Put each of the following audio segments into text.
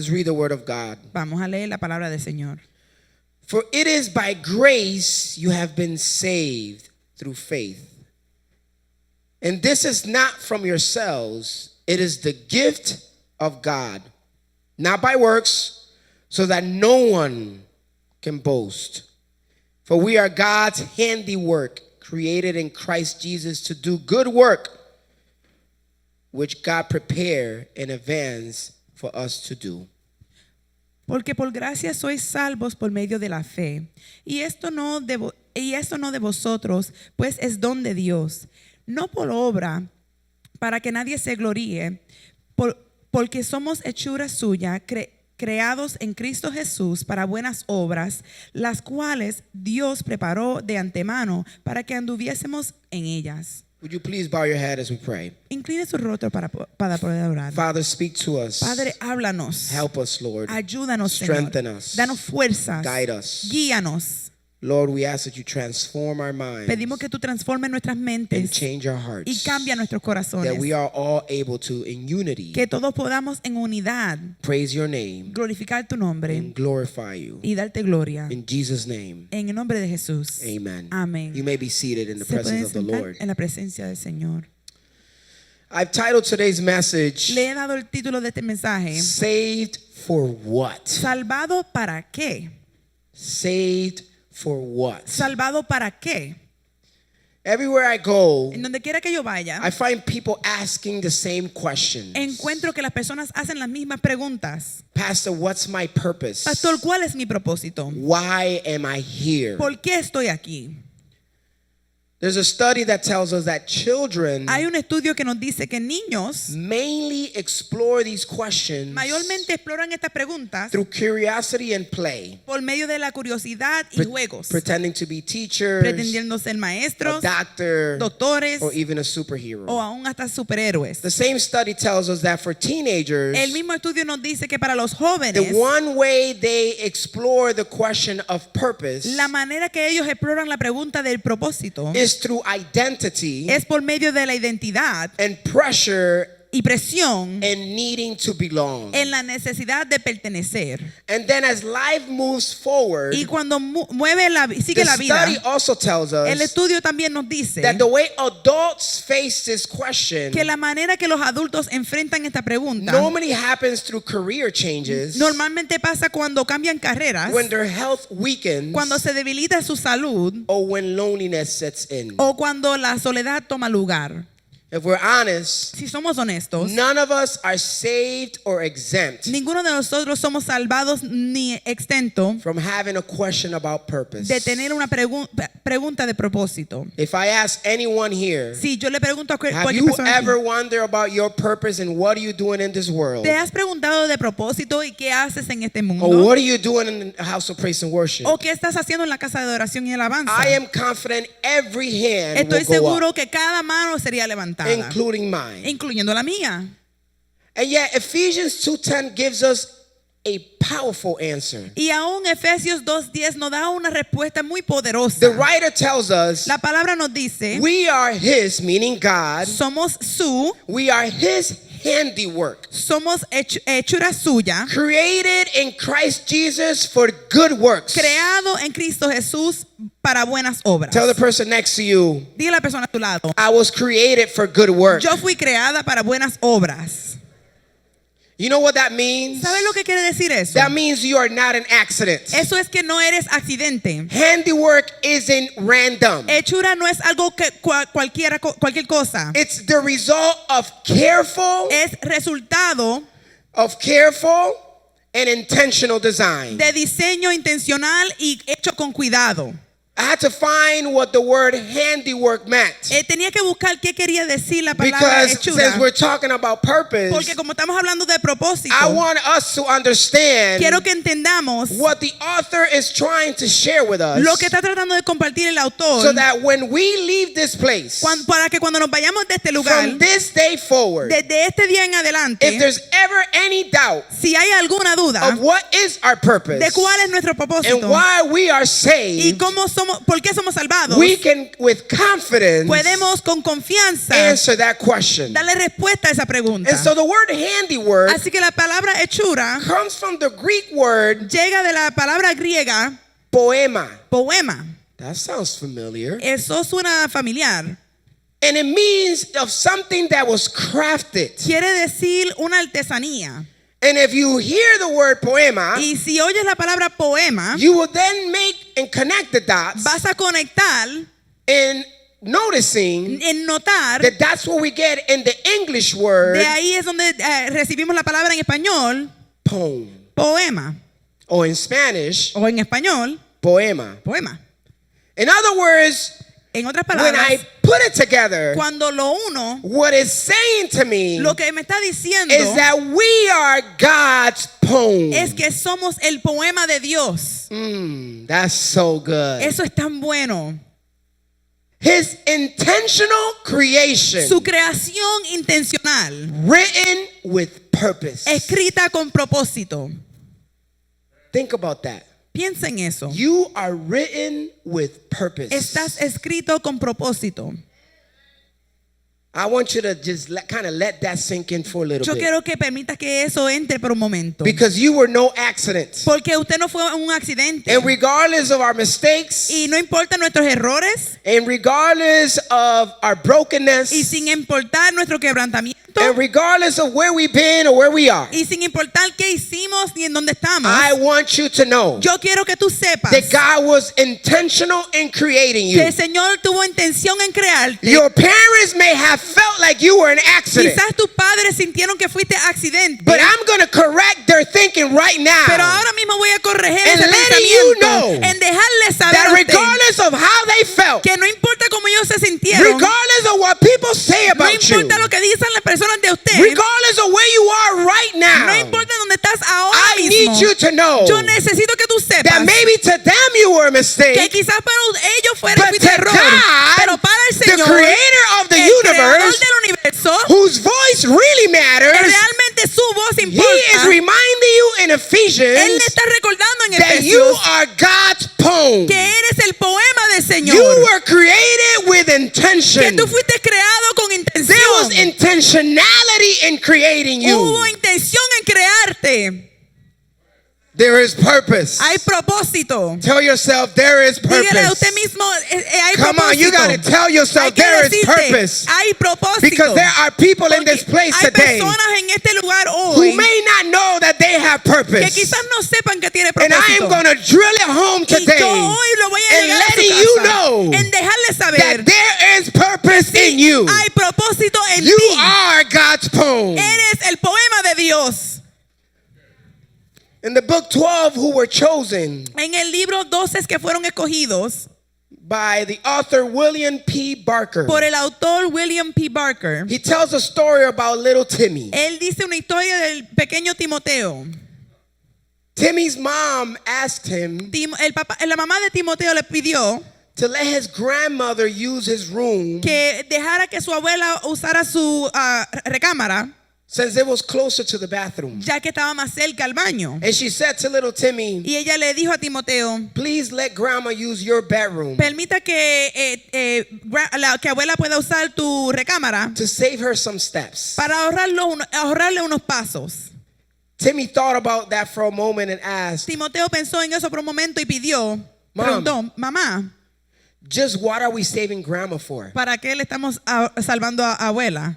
Let's read the word of God. Vamos a leer la palabra del Señor. For it is by grace you have been saved through faith. And this is not from yourselves, it is the gift of God, not by works, so that no one can boast. For we are God's handiwork, created in Christ Jesus to do good work, which God prepared in advance for us to do. Porque por gracia sois salvos por medio de la fe. Y esto no de vosotros, pues es don de Dios. No por obra, para que nadie se gloríe, porque somos hechura suya, creados en Cristo Jesús para buenas obras, las cuales Dios preparó de antemano para que anduviésemos en ellas. Would you please bow your head as we pray? Incline su rostro para poder orar. Father, speak to us. Padre, háblanos. Help us, Lord. Ayúdanos, Strengthen Señor. us. Danos fuerzas. Guide us. Guíanos. Lord, we ask that you transform our minds Pedimos que tú transformes nuestras and mentes change our hearts, y cambia nuestros corazones. that we are all able to, in unity, Que todos podamos en unidad praise your name glorificar tu nombre and glorify you. y darte gloria. In Jesus' name, En el nombre de Jesús. amen. Amén. You may be seated in the Se pueden presence of the sentar Lord. en la presencia del Señor. I've titled today's message, Le he dado el título de este mensaje. Saved for What? ¿Salvado para qué? Saved for what? ¿Salvado para qué? Everywhere I go, En donde quiera que yo vaya, I find people asking the same questions. encuentro que las personas hacen las mismas preguntas. Pastor, what's my purpose? Pastor, ¿cuál es mi propósito? Why am I here? ¿Por qué estoy aquí? There's a study that tells us that children Hay un estudio que nos dice que niños mainly explore these questions mayormente exploran estas preguntas through curiosity and play, por medio de la curiosidad y juegos, pretending to be teachers, pretendiendo ser a maestros, doctor, doctores or even a superhero. o aún hasta superhéroes. The same study tells us that for teenagers, El mismo estudio nos dice que para los the jóvenes, one way they explore the question of purpose la manera que ellos exploran la pregunta del propósito is through identity es por medio de la identidad and pressure y presión and needing to belong. en la necesidad de pertenecer. And then as life moves forward, Y cuando sigue the la vida, study also tells el us estudio también nos dice that the way adults face this question que la manera que los adultos enfrentan esta pregunta normally happens through career changes, normalmente pasa cuando cambian carreras, when their health weakens, cuando se debilita su salud or when loneliness sets in. o cuando la soledad toma lugar. If we're honest, Si somos honestos, none of us are saved or exempt ninguno de nosotros somos salvados ni exento from having a question about purpose. de tener una pregunta de propósito. If I ask anyone here, Si yo le pregunto a have cualquier you persona, ever wondered about your purpose and what are you doing in this world? ¿te has preguntado de propósito y qué haces en este Or mundo? what are you doing in the house of praise and worship? ¿O qué estás haciendo en la casa de oración y alabanza? I am confident every hand Estoy will go seguro up, que cada mano sería levantada, including mine. incluyendo la mía. And yet Ephesians 2:10 gives us a powerful answer. Y aún Efesios 2:10 nos da una respuesta muy poderosa. The writer tells us La palabra nos dice, we are his, meaning God. somos We are his handiwork, somos hechura suya, created in Christ Jesus for good works. creado en Cristo Jesús para buenas obras. Tell the person next to you, Dile a la persona a tu lado, I was created for good work. yo fui creada para buenas obras. You know what that means? ¿Sabes lo que quiere decir eso? That means you are not an accident. Eso es que no eres accidente. Handiwork isn't random. Hechura no es algo que cualquier cosa. It's the result of careful Es resultado and intentional design. de diseño intencional y hecho con cuidado. I had to find what the word handiwork meant. Tenía que buscar qué quería decir la palabra Because hechura. since we're talking about purpose, Porque como estamos hablando de propósito, I want us to understand quiero que entendamos what the author is trying to share with us, lo que está tratando de compartir el autor, so that when we leave this place, para que cuando nos vayamos de este lugar, from this day forward, desde este día en if adelante, there's ever any doubt si hay alguna duda of what is our purpose de cuál es nuestro propósito and why we are y saved, cómo somos ¿por qué somos salvados? we can, with confidence, Podemos con confianza answer that question. darle respuesta a esa pregunta. And so the word handiwork Así que la palabra hechura comes from the Greek word llega de la palabra griega poema. poema. That sounds familiar. Eso suena familiar. And it means of something that was crafted. Quiere decir una artesanía. And if you hear the word poema, Y si oyes la palabra poema, you will then make and connect the dots vas a conectar in noticing en notar. that that's what we get in the English word De ahí es donde recibimos la palabra en español poem, poema or in Spanish, o en español poema. poema. In other words, En otras when I palabras, put it together, cuando lo uno, what it's saying to me lo que me está diciendo is that we are God's poem. es que somos el poema de Dios. That's so good. Eso es tan bueno. His intentional creation, Su creación intencional, written with purpose. escrita con propósito. Think about that. Piensa en eso. You are written with purpose. Estás escrito con propósito. I want you to just kind of let that sink in for a little Yo bit. quiero que permita que eso entre por un momento. Because you were no accident. Porque usted no fue un accidente. And regardless of our mistakes, Y no importa nuestros errores, and regardless of our y brokenness, sin importar nuestro quebrantamiento, and regardless of where we've been or where we are, y sin importar qué hicimos ni en dónde estamos, I want you to know yo quiero que tú sepas that God was intentional in creating que you. el Señor tuvo intención en crearte. Your parents may have felt like you were an accident, Quizás tus padres sintieron que fuiste accidente, but I'm going to correct their thinking right now. pero ahora mismo voy a corregir And ese letting you pensamiento know en dejarles saber That a usted regardless of how they felt, que no importa cómo ellos se sintieron, regardless of what people say no about you, importa lo que dicen las personas de usted, regardless of where you are right no now, importa dónde estás ahora I mismo, need you to know yo necesito que tú sepas that maybe to them you were a que mistake, quizás para ellos fuera but fuiste to error, God, pero para el the Señor, creator of the el creador universe, del universo, whose voice really que matters, realmente su voz he importa, is reminding you in Él le Ephesians está recordando en that you Efesios are God's poem. que eres el poema del Señor, You were created with que intention. tú fuiste creado con There was intención. intentionality in creating you. Hubo intención en crearte. There is purpose. Hay propósito. Tell yourself there is Dígale a usted purpose. mismo, hay Come on, you propósito. got to tell Hay yourself que there is decirte, purpose. hay propósito. Because there are people in Porque this place hay today personas en este lugar who hoy may not know that they have que purpose. quizás no sepan que tiene And I propósito. am going to drill it home Y today yo hoy lo voy a and llegar a su letting you casa, know en dejarle saber that there is purpose in you. hay propósito en You ti. are God's poem. Eres el poema de Dios. In the book 12, who were chosen En el libro 12 que fueron escogidos by the author William P. Barker, por el autor William P. Barker, he tells a story about little Timmy. él dice una historia del pequeño Timoteo. Timmy's mom asked him La mamá de Timoteo le pidió to let his grandmother use his room que dejara que su abuela usara su recámara, since it was closer to the bathroom. ya que estaba más cerca al baño. And she said to little Timmy, Y ella le dijo a Timoteo, please let grandma use your bedroom permita que que abuela pueda usar tu recámara to save her some steps. para ahorrarle unos pasos. Timmy thought about that for a moment and asked, Timoteo pensó en eso por un momento y pidió, Mom. preguntó, mamá, just what are we saving grandma for? ¿para qué le estamos salvando a abuela?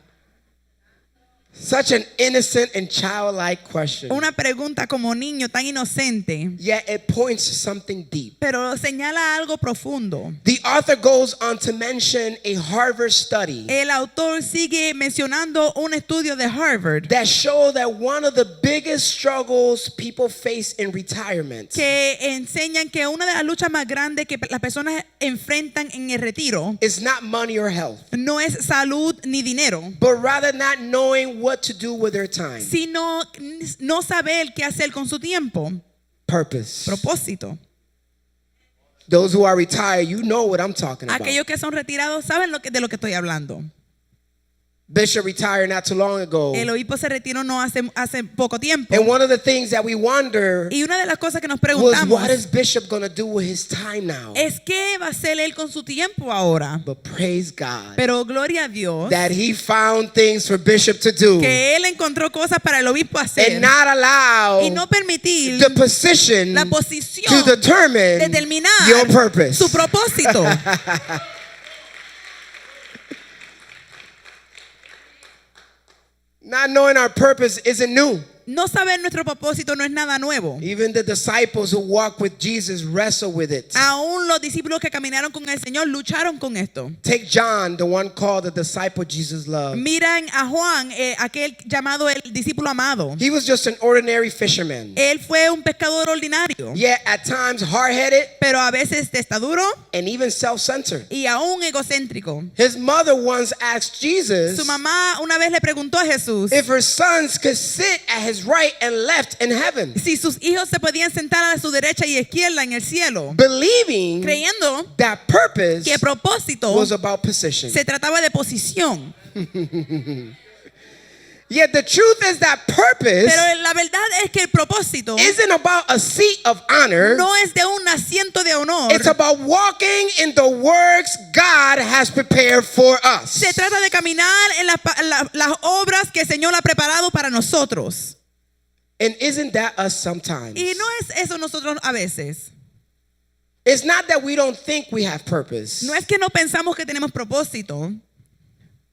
Such an innocent and childlike question. Una pregunta como niño tan inocente, Yet it points to something deep. pero señala algo profundo. The author goes on to mention a Harvard study El autor sigue mencionando un estudio de Harvard that showed that one of the biggest struggles people face in retirement que enseñan que una de las luchas más grandes que las personas enfrentan en el retiro is not money or health, no es salud ni dinero, but rather not knowing what to do with their time. sino no saber qué hacer con su tiempo. Purpose. Propósito. Those who are retired, you know what I'm talking about. Aquellos que son retirados saben de lo que estoy hablando. Bishop retired not too long ago. El obispo se retiró no hace poco tiempo. And one of the things that we wonder Y una de las cosas que nos was, preguntamos what is Bishop going to do with his time now? es qué va a hacer él con su tiempo ahora. But praise God Pero gloria a Dios that he found things for Bishop to do que él encontró cosas para el obispo hacer and not allow y no permitir the position la to posición determine determinar your purpose. su propósito. Not knowing our purpose isn't new. No saber nuestro propósito no es nada nuevo. Even the disciples who walked with Jesus wrestle with it. Aún los discípulos que caminaron con el Señor lucharon con esto. Take John, the one called the disciple Jesus loved. Miran a Juan, aquel llamado el discípulo amado. He was just an ordinary fisherman. Él fue un pescador ordinario, Yet at times hard-headed pero a veces testaduro and even self-centered. y aún egocéntrico. His mother once asked Jesus Su mamá una vez le preguntó a Jesús if her sons could sit at his right and left in heaven, si sus hijos se podían sentar a su derecha y izquierda en el cielo, believing creyendo that purpose que propósito was about position. se trataba de posición. Yet the truth is that purpose Pero la verdad es que el propósito isn't about a seat of honor. no es de un asiento de honor. It's about walking in the works God has prepared for us. Se trata de caminar en las obras que el Señor ha preparado para nosotros. And isn't that us sometimes? Y no es eso nosotros a veces. It's not that we don't think we have purpose, No es que no pensamos que tenemos propósito,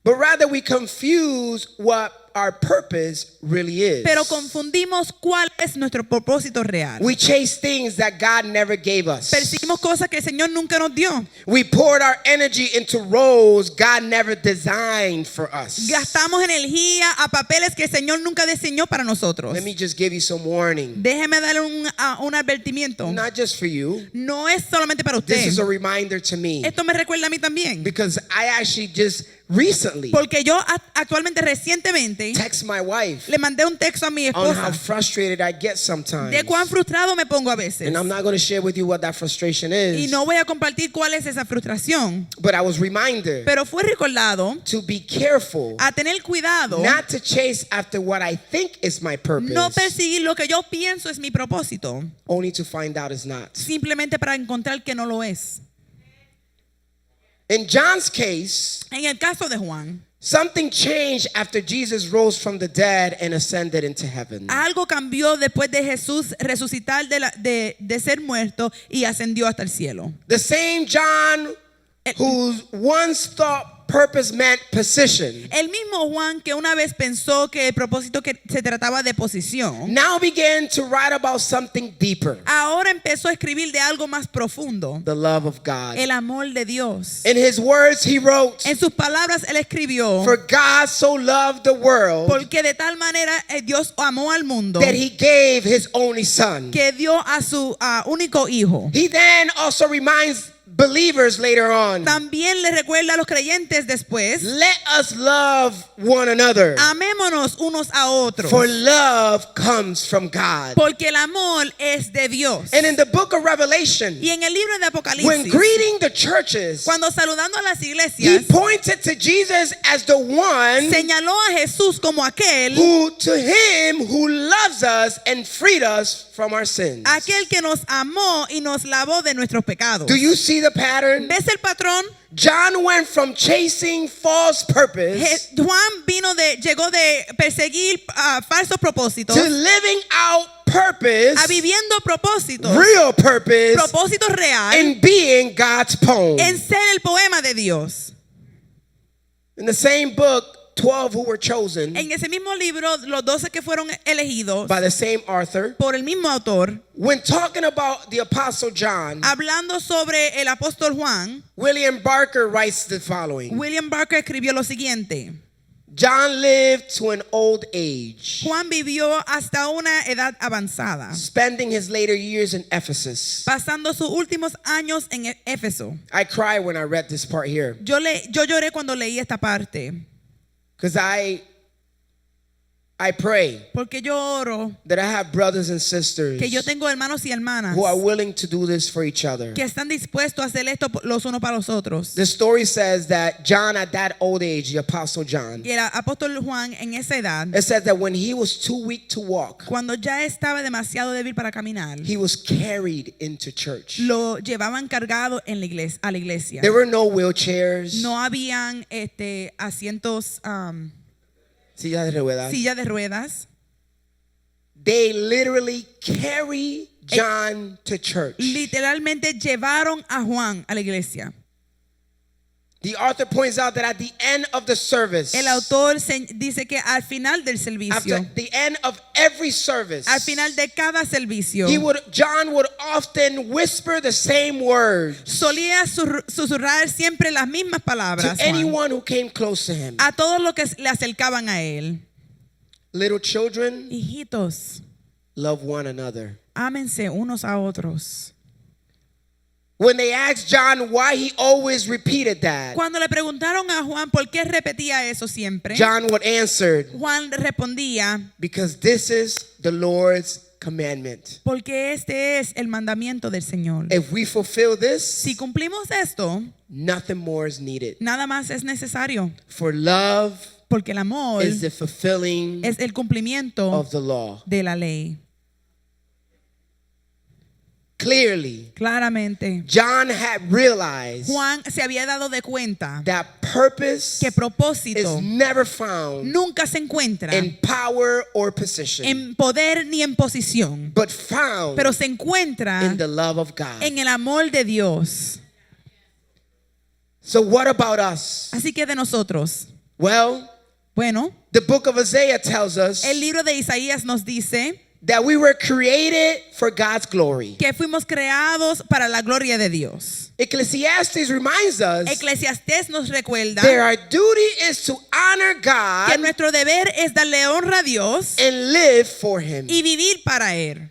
but rather we confuse what our purpose really is. pero confundimos cuál es nuestro propósito real. We chase things that God never gave us. Perseguimos cosas que el Señor nunca nos dio. We poured our energy into roles God never designed for us. Gastamos energía a papeles que el Señor nunca diseñó para nosotros. Let me just give you some warning. Déjeme darle un advertimiento. Not just for you. No es solamente para This usted. is a reminder to me. Esto me recuerda a mí también. Because I actually just recently Porque yo actualmente, recientemente, text my wife le mandé un texto a mi on how esposa frustrated I get sometimes. de cuán frustrado me pongo a veces. And I'm not going to share with you what that frustration Y is. no voy a compartir cuál es esa frustración. But I was reminded Pero fue recordado to be careful a tener cuidado, not to chase after what I think is my purpose, no perseguir lo que yo pienso es mi propósito, only to find out it's not. simplemente para encontrar que no lo es. In John's case, En el caso de Juan, something changed after Jesus rose from the dead and ascended into heaven. algo cambió después de Jesús resucitar de ser muerto y ascendió hasta el cielo. The same John who once thought purpose meant position El mismo Juan que una vez pensó que el propósito que se trataba de posición, now began to write about something deeper, ahora empezó a escribir de algo más profundo, the love of God. el amor de Dios. In his words, he wrote, En sus palabras él escribió, "For God so loved the world porque de tal manera Dios amó al mundo that he gave his only son." que dio a su único hijo. He then also reminds believers later on, También le recuerda a los creyentes después, let us love one another, amémonos unos a otros, for love comes from God. porque el amor es de Dios. And in the book of Revelation, Y en el libro de when Apocalipsis, greeting the churches, cuando saludando a las he iglesias, pointed to Jesus as the one señaló a Jesús como aquel to him who loves us and freed us from our sins. que nos amó y nos lavó de nuestros pecados. Do you see the pattern? ¿Ves el patrón? John went from chasing false purpose Juan llegó de perseguir falsos propósitos to living out purpose, a viviendo propósitos, real purpose, propósitos real, and being God's poem. en ser el poema de Dios. In the same book, 12 who were chosen En ese mismo libro, los 12 que fueron elegidos by the same author, por el mismo autor, when talking about the Apostle John, hablando sobre el apóstol Juan, William Barker writes the following. William Barker escribió lo siguiente: John lived to an old age, Juan vivió hasta una edad avanzada, spending his later years in Ephesus. pasando sus últimos años en Éfeso. I cried when I read this part here, Yo lloré cuando leí esta parte, because I I pray Porque yo oro that I have brothers and sisters que yo tengo hermanos y hermanas who are willing to do this for each other. que están dispuestos a hacer esto los unos para los otros. The story says that John, at that old age, the Apostle John, Y el apóstol Juan en esa edad, it says that when he was too weak to walk, cuando ya estaba demasiado débil para caminar, he was carried into church. lo llevaban cargado en la iglesia, a la iglesia. There were no wheelchairs, No habían asientos, sillas de ruedas. silla de ruedas. They literally carry John to church. Literalmente llevaron a Juan a la iglesia. The author points out that at the end of the service, El autor dice que al final del after servicio, the end of every service, al final de cada servicio, John would often whisper the same words solía susurrar siempre las mismas palabras, to Juan, anyone who came close to him. a todos los que le acercaban a él. Little children, Hijitos, love one another. ámense unos a otros. When they asked John why he always repeated that, Cuando le preguntaron a Juan por qué repetía eso siempre, John would answer, Juan respondía, because this is the Lord's commandment. porque este es el mandamiento del Señor. If we fulfill this, Si cumplimos esto, nothing more is needed. nada más es necesario, For love porque el amor is the fulfilling es el cumplimiento of the law. de la ley. Clearly, Claramente, John had realized Juan se había dado de cuenta that purpose que propósito is never found nunca se encuentra in power or position, en poder ni en posición, but found pero se encuentra in the love of God. en el amor de Dios. So what about us? Así que de nosotros, Well, bueno, the book of Isaiah tells us el libro de Isaías nos dice that we were created for God's glory. que fuimos creados para la gloria de Dios. Ecclesiastes reminds us Eclesiastés nos recuerda that our duty is to honor que God nuestro deber es darle honra a Dios and live for Him. y vivir para Él.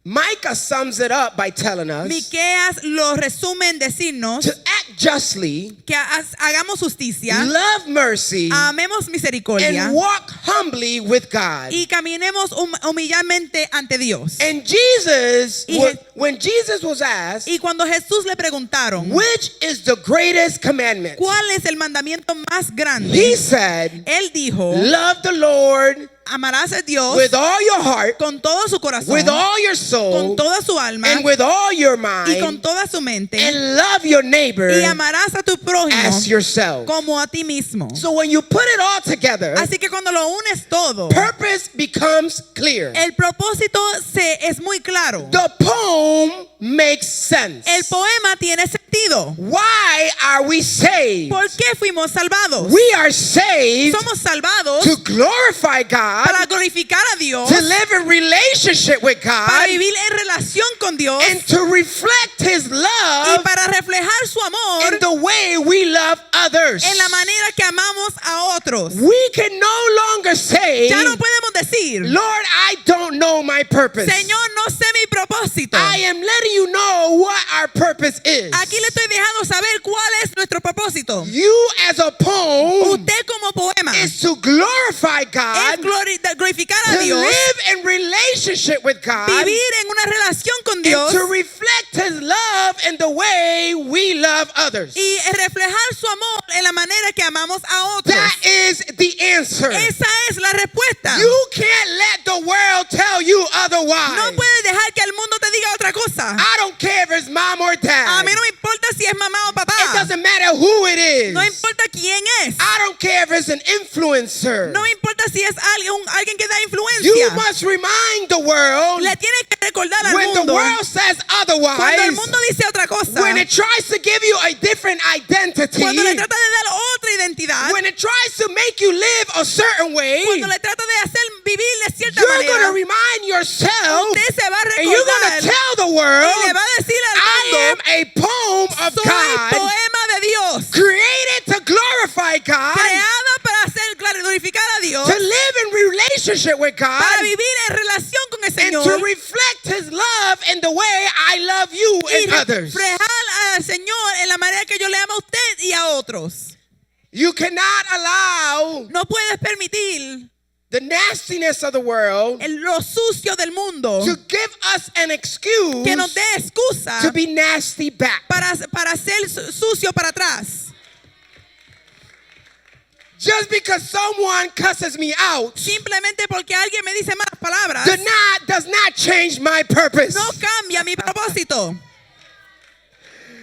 Micah sums it up by telling us Miqueas lo resume en decirnos to act justly, que hagamos justicia, love mercy, amemos misericordia and walk humbly with God. y caminemos humilladamente ante Dios. And Jesus, Y when Jesus was asked, Y cuando Jesús le preguntaron, which is the greatest commandment? ¿cuál es el mandamiento más He grande? said, Él dijo, love the Lord amarás a Dios with all your heart, con todo su corazón, with all your soul, con toda su alma and with all your y con mind, toda su mente, and love your neighbor y amarás a tu prójimo as yourself. como a ti mismo. So when you put it all together, Así que cuando lo unes todo, purpose becomes clear. el propósito es muy claro. The poem makes sense. El poema tiene sentido. Why are we saved? ¿Por qué fuimos salvados? We are saved Somos salvados to glorify God, para glorificar a Dios, to live in relationship with para God, vivir en relación con Dios and to reflect His y love para reflejar su amor in the way we love others. en la manera que amamos a otros. We can no longer say, Ya no podemos decir, Lord, I don't know my purpose. Señor, no sé mi propósito. I am letting you know what our purpose is. Aquí le estoy dejando saber cuál es nuestro propósito. You as a poem Usted como poema is to glorify es God, glorificar a to Dios, live in relationship with God, vivir en una relación con and Dios to reflect His love in the way we love others. y reflejar su amor en la manera que amamos a otros. That is the answer. Esa es la respuesta. You can't let the world tell you otherwise. No puedes dejar que el mundo te diga otra cosa. I don't care if it's mom or A dad. mí no me importa si es mamá o papá. It doesn't matter who it is. No importa quién es. I don't care if it's an influencer. No me importa si es alguien que da You influencia. must remind the world Le tienes que recordar al when the mundo world says cuando el otherwise, mundo dice otra cosa, when it tries to give you a different identity, cuando le trata de dar otra identidad, when it tries to make you live a certain way, cuando le trata de hacer vivir de cierta you're going to manera, remind yourself usted se va a and you're going recordar to tell the y world, le va a decir al I am mundo, a poem of soy God, poema de Dios, created to glorify God, creada para hacer glorificar a Dios, to live in relationship with God, para vivir en relación con el and to Señor reflect His love in the way I love you y and others. reflejar al Señor en la manera que yo le amo a usted y a otros. You cannot allow No puedes permitir the nastiness of the world lo sucio del mundo, to give us an excuse que nos dé excusa to be nasty back. para ser sucio para atrás. Just because someone cusses me out Simplemente porque alguien me dice malas palabras, does not change my purpose. no cambia mi propósito.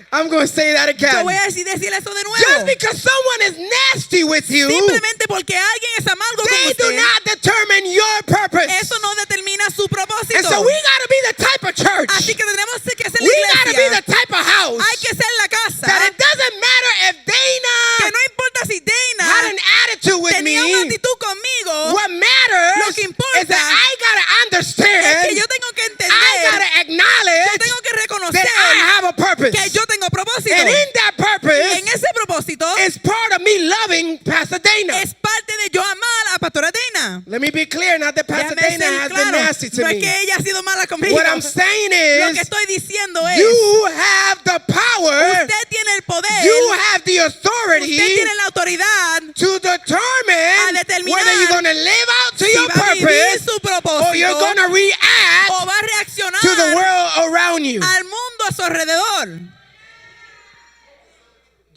I'm going to say that Yo again. voy a decir eso de Just nuevo. because someone is nasty with you, Simplemente porque alguien es amargo con they do usted, not determine your purpose. eso no determina su And propósito. so we got to be the type of church. Así que tenemos que ser We la got to be iglesia. the type of house Hay que ser la casa. that it doesn't matter if Que Dana no importa si had Dana an attitude with tenía una me. actitud conmigo, What matters Lo que importa is that I got to es understand, que yo tengo que I got entender, to yo acknowledge tengo que that reconocer I have a purpose. que yo tengo propósito. And in that Y purpose en ese propósito is part of me loving Pastor Dana. es parte de yo amar a Pastora Dana. Let me be clear, not that Pastor Déjame Dana ser has been claro, nasty to no es me. que ella ha sido mala conmigo. What I'm saying Lo que is, estoy diciendo es, you have the power, usted tiene el poder, you have the usted authority tiene la autoridad to determine a determinar whether you're going to live out to si your va a vivir purpose su or propósito you're going to react o va a reaccionar to the world around you. al mundo a su alrededor.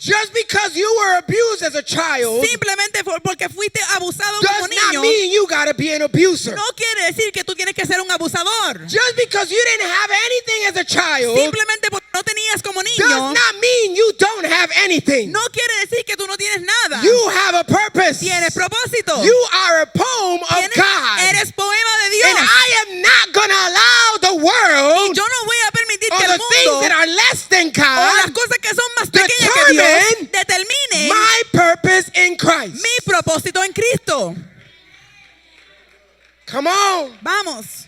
Just because you were abused as a child Simplemente porque fuiste abusado does como not niño, mean you got to be an abuser. no quiere decir que tú tienes que ser un abusador. Just because you didn't have anything as a child Simplemente porque no tenías como does niño, not mean you don't have anything. no quiere decir que tú no tienes nada. You have a purpose. Tienes propósito. You are a poem of God. Eres poema de Dios. And I am not going to allow the Y world yo no voy a permitir or que the el things mundo that are less than o las God cosas que son más pequeñas que Dios determinen my purpose in Christ. mi propósito en Cristo. Come on. Vamos.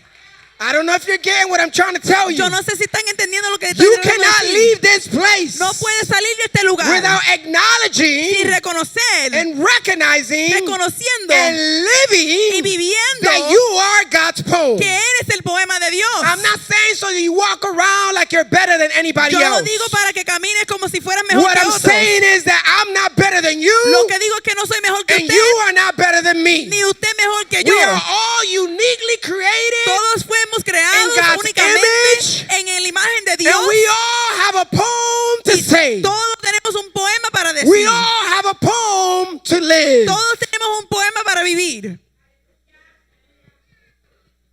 I don't know if you're getting what I'm trying to tell you. Yo no sé si están entendiendo lo que estoy You tratando de cannot decir. leave this place No puedes salir de este lugar without sin acknowledging reconocer, and recognizing reconociendo and y living viviendo that you are God's poem. que eres el poema de Dios. I'm not saying so that you walk around like you're better than anybody Yo no else. digo para que camines como si fueras mejor What que I'm otros. saying is that I'm not better than you, Lo que digo es que no soy mejor que and usted, you are not better than me. ni usted mejor que We yo. are all uniquely created, Todos fuimos creados God's únicamente image, en la imagen de Dios. and we all have a poem to Y say. todos tenemos un poema para decir. We all have a poem to live. Todos tenemos un poema para vivir.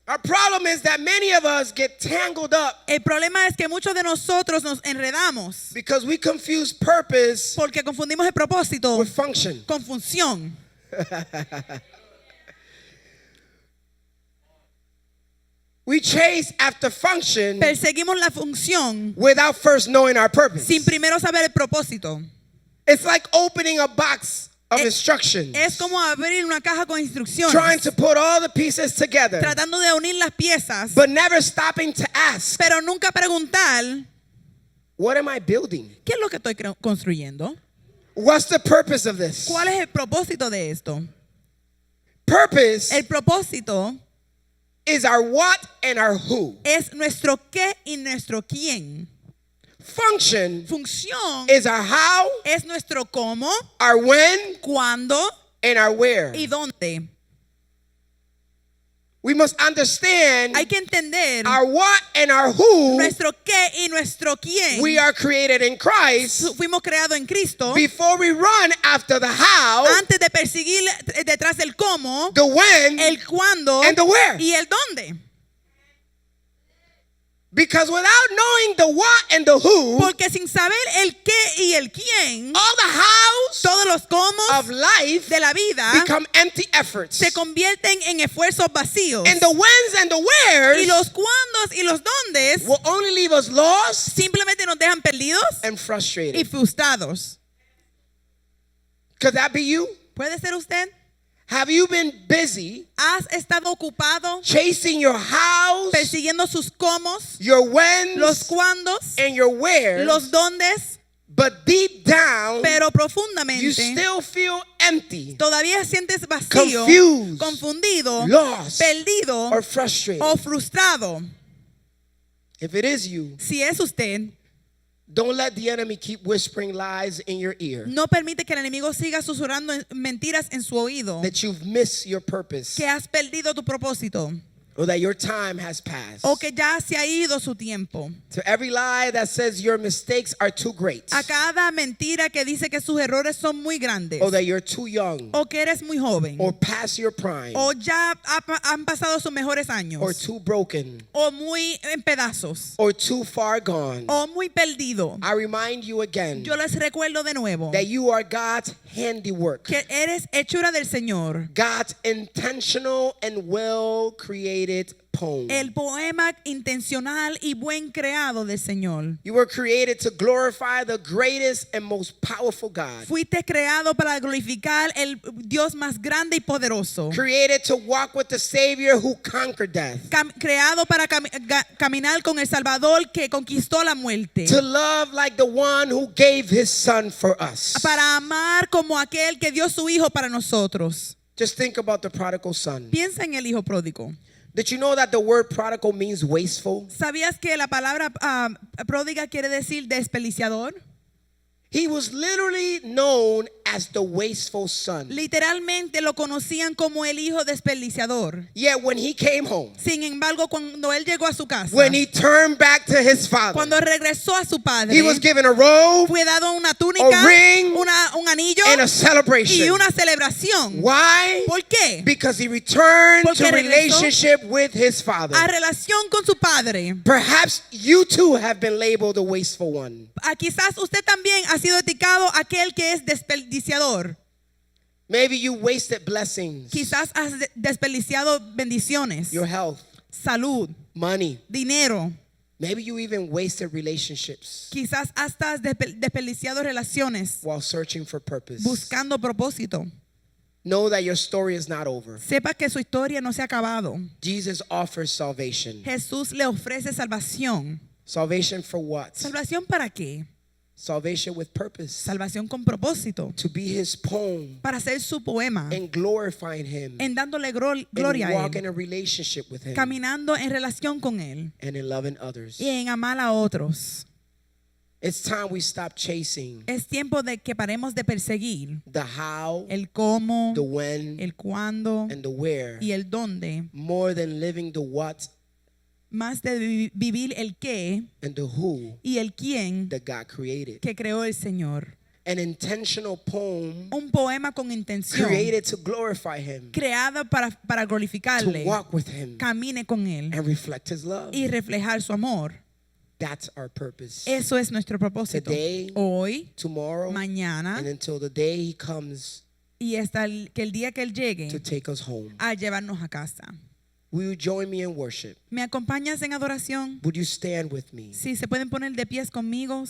Our problem is that many of us get tangled up El problema es que muchos de nosotros nos enredamos because we confuse purpose porque confundimos el propósito with function. con función. We chase after function Perseguimos la función without first knowing our purpose. sin primero saber el propósito. It's like opening a box of instructions, Es como abrir una caja con instrucciones, trying to put all the pieces together, tratando de unir las piezas, but never stopping to ask, pero nunca preguntar what am I building? ¿qué es lo que estoy construyendo? What's the purpose of this? ¿Cuál es el propósito de esto? Purpose El propósito is our what and our who. es nuestro qué y nuestro quién. Function Función is our how, es nuestro cómo, our when, cuándo and our where. y dónde. We must understand Hay que entender our what and our who. nuestro qué y nuestro quién. We are created in Christ Fuimos creados en Cristo before we run after the how, antes de perseguir detrás del cómo, the when, el cuándo and the where. y el dónde. Because without knowing the what and the who, Porque sin saber el qué y el quién, all the hows todos los cómos of life de la vida become empty efforts. se convierten en esfuerzos vacíos. And the whens and the Y wheres los cuándos y los dóndes will only leave us lost simplemente nos dejan perdidos and y frustrated. frustrados. Could that be you? ¿Puede ser usted? Have you been busy ¿Has estado ocupado chasing your hows, persiguiendo sus cómos, your whens, los cuándos, and your wheres, los dóndes, but deep down pero you profundamente still feel empty, todavía sientes vacío, confused, confundido, lost, perdido or frustrated? o frustrado? If it is you, Si es usted, Don't let the enemy keep whispering lies in your ear No permite que el enemigo siga susurrando mentiras en su oído. that you've missed your purpose Que has perdido tu propósito. or that your time has passed. O que ya se ha ido su tiempo. To every lie that says your mistakes are too great A cada mentira que dice que sus errores son muy grandes. or that you're too young O que eres muy joven. or past your prime O ya han pasado sus mejores años. or too broken O muy en pedazos. or too far gone, O muy perdido. I remind you again Yo les recuerdo de nuevo that you are God's handiwork, que eres hechura del Señor. God's intentional and well created poem. El poema intencional y buen creado del Señor. You were created to glorify the greatest and most powerful God. Fuiste creado para glorificar el Dios más grande y poderoso. Created to walk with the Savior who conquered death. Creado para caminar con el Salvador que conquistó la muerte. To love like the one who gave his son for us. Para amar como aquel que dio su hijo para nosotros. Just think about the prodigal son. Piensa en el hijo pródigo. Did you know that the word prodigal means wasteful? ¿Sabías que la palabra pródiga quiere decir desperdiciador? He was literally known as the wasteful son. Literalmente lo conocían como el hijo desperdiciador. Yet when he came home, Sin embargo, cuando él llegó a su casa, when he turned back to his father, cuando regresó a su padre, he was given a robe fue dado una túnica, a ring, un anillo and a y celebration. una celebración. Why? ¿Por qué? Because he returned Porque to regresó relationship with his father. A relación con su padre. Perhaps you too have been labeled a wasteful one. Quizás usted también ha sido etiquetado aquel que es desperdiciador. Maybe you wasted blessings, Quizás has desperdiciado bendiciones, your health, salud, money. dinero. Maybe you even wasted relationships Quizás hasta has desperdiciado relaciones while searching for purpose. buscando propósito. Know that your story is not over. Sepa que su historia no se ha acabado. Jesus offers salvation. Jesús le ofrece salvación. Salvation for what? ¿Salvación para qué? Salvation with purpose. Salvación con propósito. To be his poem Para hacer su poema. and glorifying him En dándole gloria and a walk in Él. a relationship with him Caminando en relación con Él. and in loving others. Y en amar a otros. It's time we stop chasing Es tiempo de que paremos de perseguir the how, el cómo, the when, el cuándo and the where y el dónde. more than living the what Más de vivir el qué and the who y el quién that God created. que creó el Señor. An intentional poem Un poema con intención. created to glorify him, Creada para to glorificarle. walk with him Camine con Él. and reflect his love. Y reflejar su amor. That's our purpose. Eso es nuestro propósito. Today, Hoy, tomorrow, mañana and until the day he comes y hasta que el día que Él to llegue take us home. a llevarnos a casa. Will you join me in worship? ¿Me acompañas en adoración? Would you stand with me? Sí, se pueden poner de pies conmigo.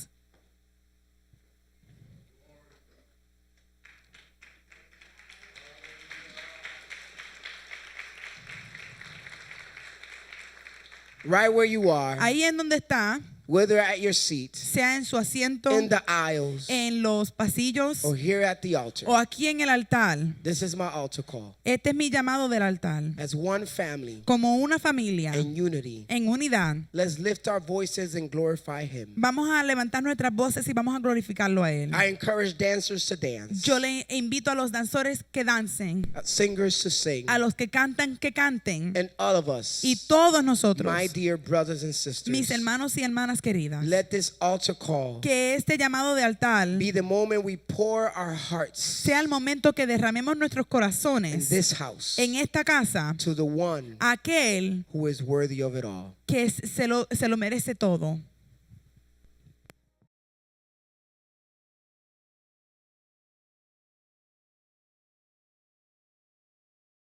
Right where you are, Ahí en donde está, whether at your seat, sea en su asiento, in the aisles, en los pasillos or here at the altar. o aquí en el altar. This is my altar call. Este es mi llamado del altar. As one family Como una familia, in unity, en unidad, let's lift our voices and glorify him. vamos a levantar nuestras voces y vamos a glorificarlo a Él. I encourage dancers to dance, Yo le invito a los danzores que dancen, singers to sing, a los que canten, and all of us, y todos nosotros, my dear brothers and sisters, mis hermanos y hermanas queridas, let this altar call que este llamado de altar be the moment we pour our hearts sea el momento que derramemos nuestros in corazones this house en esta casa to the one a aquel who is worthy of it all. que se lo merece todo.